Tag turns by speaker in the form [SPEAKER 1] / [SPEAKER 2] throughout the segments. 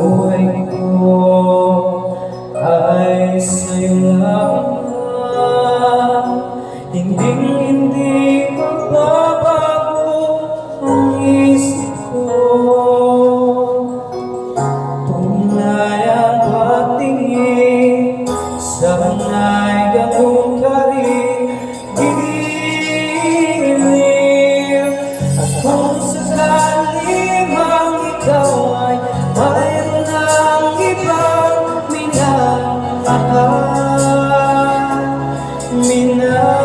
[SPEAKER 1] buhay ko ay sa'yo lang. Hindi magbabago ang isip ko. Tunay ang patingin sa kanay ganun ka rin giliw. At kung sakali mang ikaw ay mayroon ng ibang minamahal,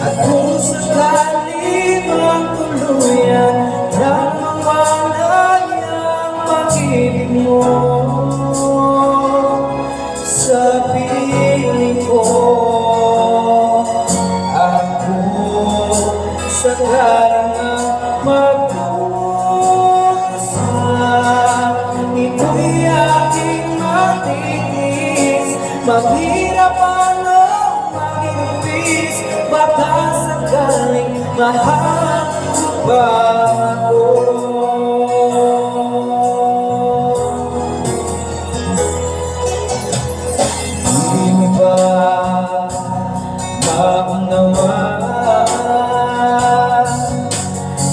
[SPEAKER 1] at kung sakali mang tuluyan ng mawalay ang pag-ibig mo sa piling ko, at kung sakaling magpusa, ito'y aking matitis. Maghirap ano, maghirapis, baka sakaling mahal mo ba ako? Hindi mo ba maunawaan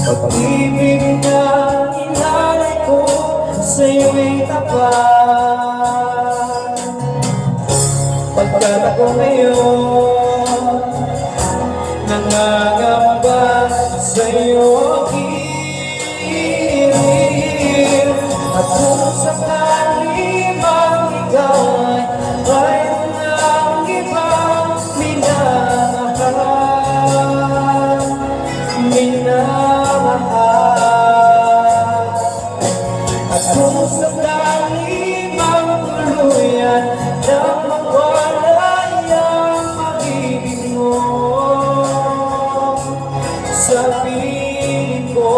[SPEAKER 1] pag-ibig na inalay ko sa'yo'y tapat? Pagkat ako ngayon nangangamba sa'yo aking, at kung sakali mang ikaw ay mayroon ng ibang minamahal, at kung sakali mang tuluyan ng mawalay ang pag-ibig mo sa piling ko,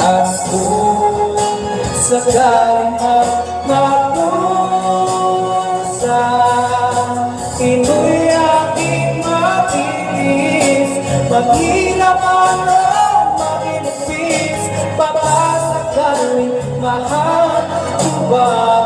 [SPEAKER 1] at kung sakaling magpusa, ito'y aking matitis. Maghirap ano, maghirapis, baka sakaling mahal mo ba